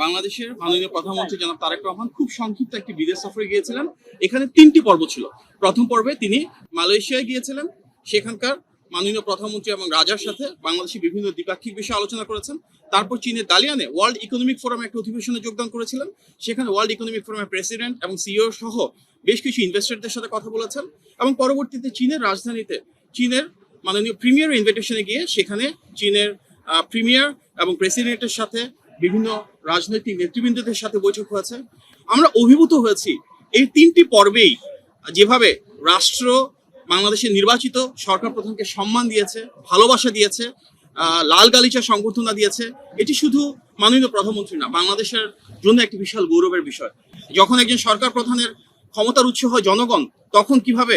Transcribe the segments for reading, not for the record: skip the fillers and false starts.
বাংলাদেশের মাননীয় প্রধানমন্ত্রী জনাব তারেক রহমান খুব সংক্ষিপ্ত একটি বিদেশ সফরে গিয়েছিলেন। এখানে 3টি পর্ব ছিল। প্রথম পর্বে তিনি মালয়েশিয়ায় গিয়েছিলেন, সেখানকার মাননীয় প্রধানমন্ত্রী এবং রাজার সাথে বাংলাদেশের বিভিন্ন দ্বিপাক্ষিক বিষয়ে আলোচনা করেছেন। তারপর চীনের দালিয়ানে ওয়ার্ল্ড ইকোনমিক ফোরামে একটা অধিবেশনে যোগদান করেছিলেন। সেখানে ওয়ার্ল্ড ইকোনমিক ফোরামের প্রেসিডেন্ট এবং সিইও সহ বেশ কিছু ইনভেস্টরদের সাথে কথা বলেছেন এবং পরবর্তীতে চীনের রাজধানীতে চীনের মাননীয় প্রিমিয়ার ইনভিটেশনে গিয়ে সেখানে চীনের প্রিমিয়ার এবং প্রেসিডেন্টের সাথে বিভিন্ন রাজনৈতিক নেতৃবৃন্দদের সাথে বৈঠক হয়েছে। আমরা অভিভূত হয়েছি এই 3টি পর্বেই যেভাবে রাষ্ট্র বাংলাদেশের নির্বাচিত সরকার প্রধানকে সম্মান দিয়েছে, ভালোবাসা দিয়েছে, লাল গালিচা সংবর্ধনা দিয়েছে। এটি শুধু মাননীয় প্রধানমন্ত্রী না, বাংলাদেশের জন্য একটি বিশাল গৌরবের বিষয়। যখন একজন সরকার প্রধানের ক্ষমতার উৎস হয় জনগণ, তখন কিভাবে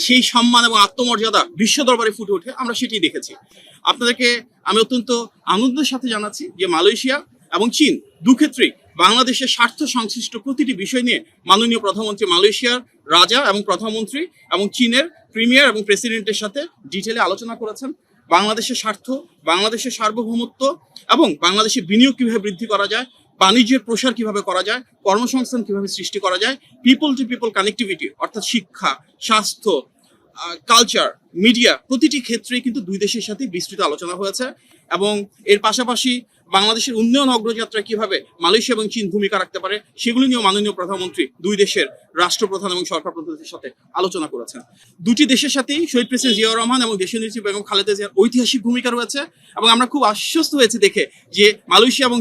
সেই সম্মান এবং আত্মমর্যাদা বিশ্ব দরবারে ফুটে ওঠে, আমরা সেটি দেখেছি। আপনাদেরকে আমি অত্যন্ত আনন্দের সাথে জানাচ্ছি যে মালয়েশিয়া এবং চীন দুক্ষেত্রেই বাংলাদেশের স্বার্থ সংশ্লিষ্ট প্রতিটি বিষয় নিয়ে মাননীয় প্রধানমন্ত্রী মালয়েশিয়ার রাজা এবং প্রধানমন্ত্রী এবং চীনের প্রিমিয়ার এবং প্রেসিডেন্টের সাথে ডিটেলে আলোচনা করেছেন। বাংলাদেশের স্বার্থ, বাংলাদেশের সার্বভৌমত্ব এবং বাংলাদেশের বিনিয়োগ কিভাবে বৃদ্ধি করা যায়, বাণিজ্যের প্রসার কিভাবে করা যায়, কর্মসংস্থান কিভাবে সৃষ্টি করা যায়, পিপল টু পিপল কানেক্টিভিটি অর্থাৎ শিক্ষা, স্বাস্থ্য, কালচার, মিডিয়া প্রতিটি ক্ষেত্রেই কিন্তু দুই দেশের সাথে বিস্তৃত আলোচনা হয়েছে। এবং এর পাশাপাশি বাংলাদেশের উন্নয়ন অগ্রযাত্রায় কিভাবে মালয়েশিয়া এবং চীন ভূমিকা রাখতে পারে সেগুলো নিয়েও মাননীয় প্রধানমন্ত্রী দুই দেশের রাষ্ট্রপ্রধান এবং সরকার প্রধানদের সাথে আলোচনা করেছেন। দুটি দেশের সাথেই শহীদ প্রেসিডেন্ট জিয়াউর রহমান এবং দেশের নেত্রী বেগম খালেদা জিয়ার ঐতিহাসিক ভূমিকা রয়েছে এবং আমরা খুব আশ্বস্ত হয়েছে দেখে যে মালয়েশিয়া এবং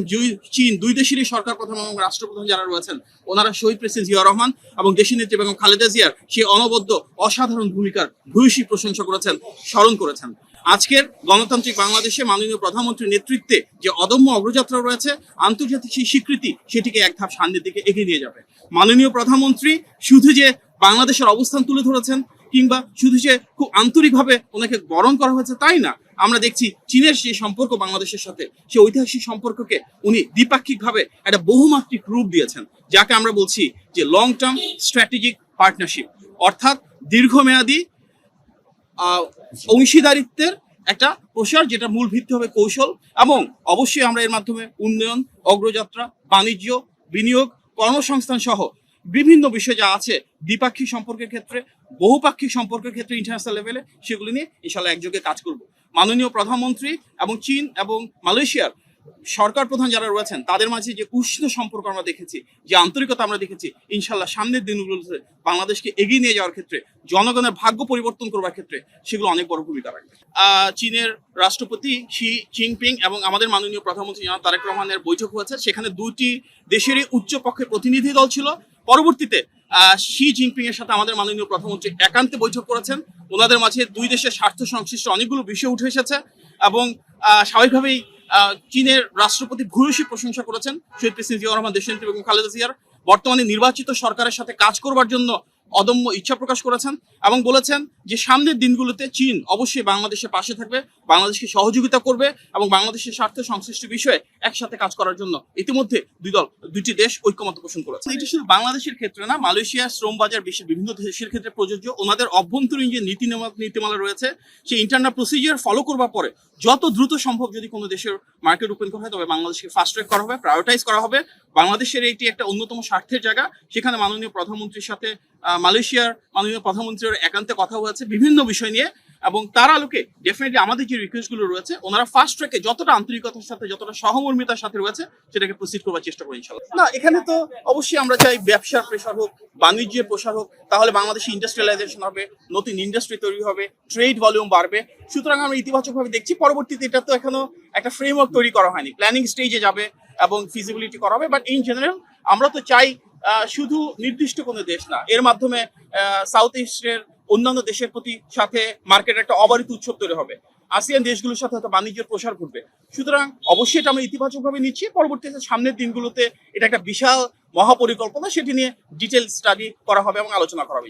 চীন দুই দেশেরই সরকার প্রধান এবং রাষ্ট্রপ্রধান যারা রয়েছেন ওনারা শহীদ প্রেসিডেন্ট জিয়াউর রহমান এবং দেশের নেত্রী বেগম খালেদা জিয়ার সেই অনবদ্য অসাধারণ ভূমিকার ভূয়সী প্রশংসা করেছেন, স্মরণ করেছেন। আজকের গণতান্ত্রিক বাংলাদেশে মাননীয় প্রধানমন্ত্রীর নেতৃত্বে যে অদম্য অগ্রযাত্রা রয়েছে, আন্তর্জাতিক সেই স্বীকৃতি সেটিকে এক ধাপ সামনের দিকে এগিয়ে নিয়ে যাবে। মাননীয় প্রধানমন্ত্রী শুধু যে বাংলাদেশের অবস্থান তুলে ধরেছেন কিংবা শুধু যে খুব আন্তরিকভাবে ওনাকে বরণ করা হয়েছে তাই না, আমরা দেখছি চীনের সেই সম্পর্ক বাংলাদেশের সাথে, সেই ঐতিহাসিক সম্পর্ককে উনি দ্বিপাক্ষিকভাবে একটা বহুমাত্রিক রূপ দিয়েছেন, যাকে আমরা বলছি যে লং টার্ম স্ট্র্যাটেজিক পার্টনারশিপ, অর্থাৎ দীর্ঘমেয়াদী অংশীদারিত্বের একটা প্রসার, যেটা মূল ভিত্তি হবে কৌশল। এবং অবশ্যই আমরা এর মাধ্যমে উন্নয়ন, অগ্রযাত্রা, বাণিজ্য, বিনিয়োগ, কর্মসংস্থান সহ বিভিন্ন বিষয় যা আছে দ্বিপাক্ষিক সম্পর্কের ক্ষেত্রে, বহুপাক্ষিক সম্পর্কের ক্ষেত্রে ইন্টারন্যাশনাল লেভেলে, সেগুলি নিয়ে ইনশাআল্লাহ একযোগে কাজ করব। মাননীয় প্রধানমন্ত্রী এবং চীন এবং মালয়েশিয়ার সরকার প্রধান যারা রয়েছেন তাদের মাঝে যে উষ্ণ সম্পর্ক আমরা দেখেছি, যে আন্তরিকতা আমরা দেখেছি, ইনশাল্লাহ সামনের দিনগুলোতে বাংলাদেশকে এগিয়ে নিয়ে যাওয়ার ক্ষেত্রে, জনগণের ভাগ্য পরিবর্তন করবার ক্ষেত্রে সেগুলো অনেক বড় ভূমিকা রাখবে। চীনের রাষ্ট্রপতি শি জিনপিং এবং আমাদের মাননীয় প্রধানমন্ত্রী জনাব তারেক রহমানের বৈঠক হয়েছে। সেখানে দুটি দেশেরই উচ্চ পক্ষের প্রতিনিধি দল ছিল। পরবর্তীতে শি জিনপিং এর সাথে আমাদের মাননীয় প্রধানমন্ত্রী একান্তে বৈঠক করেছেন। ওনাদের মাঝে দুই দেশের স্বার্থ সংশ্লিষ্ট অনেকগুলো বিষয় উঠে এসেছে এবং স্বাভাবিকভাবেই চীনের রাষ্ট্রপতি ভূয়সী প্রশংসা করেছেন শহীদ প্রেসিডেন্ট জিয়াউর রহমান, দেশের নেত্রী বেগম খালেদা জিয়ার বর্তমানে নির্বাচিত সরকারের সাথে কাজ করবার জন্য অদম্য ইচ্ছা প্রকাশ করেছেন এবং বলেছেন যে সামনের দিনগুলোতে চীন অবশ্যই বাংলাদেশের পাশে থাকবে, বাংলাদেশকে সহযোগিতা করবে এবং বাংলাদেশের স্বার্থ সংশ্লিষ্ট বিষয়ে একসাথে কাজ করার জন্য ইতিমধ্যে দুটি দেশ ঐক্যমত্য পোষণ করেছে। এটি শুধু বাংলাদেশের ক্ষেত্রে না, মালয়েশিয়া শ্রম বাজার বিশ্বের বিভিন্ন দেশের ক্ষেত্রে প্রযোজ্য। ওনাদের অভ্যন্তরীণ যে নীতিমালা রয়েছে সেই ইন্টারনাল প্রসিজিয়ার ফলো করবার পরে যত দ্রুত সম্ভব যদি কোনো দেশের মার্কেট ওপেন করা হয় তবে বাংলাদেশকে ফাস্ট ট্র্যাক করা হবে, প্রায়োরিটাইজ করা হবে। বাংলাদেশের এটি একটা অন্যতম স্বার্থের জায়গা। সেখানে মাননীয় প্রধানমন্ত্রীর সাথে মালয়েশিয়ার মাননীয় প্রধানমন্ত্রীর একান্তে কথা হয়েছে বিভিন্ন বিষয় নিয়ে এবং তার আলোকে ডেফিনেটলি আমাদের যে রিকোয়েস্টগুলো রয়েছে ওনারা ফাস্ট ট্র্যাকে যতটা আন্তরিকতার সাথে, যতটা সহমর্মিতার সাথে রয়েছে সেটাকে প্রসিড করবার চেষ্টা করি ইনশাআল্লাহ। না, এখানে তো অবশ্যই আমরা চাই ব্যবসার প্রসার হোক, বাণিজ্যের প্রসার হোক, তাহলে বাংলাদেশে ইন্ডাস্ট্রিয়ালাইজেশন হবে, নতুন ইন্ডাস্ট্রি তৈরি হবে, ট্রেড ভলিউম বাড়বে। সুতরাং আমরা ইতিবাচকভাবে দেখছি। পরবর্তীতে এটা তো এখনো একটা ফ্রেমওয়ার্ক তৈরি করা হয়নি, প্ল্যানিং স্টেজে যাবে এবং ফিজিবিলিটি করা হবে। বাট ইন জেনারেল আমরা তো চাই শুধু নির্দিষ্ট কোনো দেশ না, এর মাধ্যমে সাউথ ইস্টের অন্যান্য দেশের প্রতি সাথে মার্কেট একটা অবারিত উৎসব তৈরি হবে, আসিয়ান দেশগুলোর সাথে হয়তো বাণিজ্যের প্রসার ঘটবে। সুতরাং অবশ্যই এটা আমরা ইতিবাচকভাবে নিচ্ছি। পরবর্তীতে সামনের দিনগুলোতে এটা একটা বিশাল মহাপরিকল্পনা, সেটি নিয়ে ডিটেল স্টাডি করা হবে এবং আলোচনা করা হবে।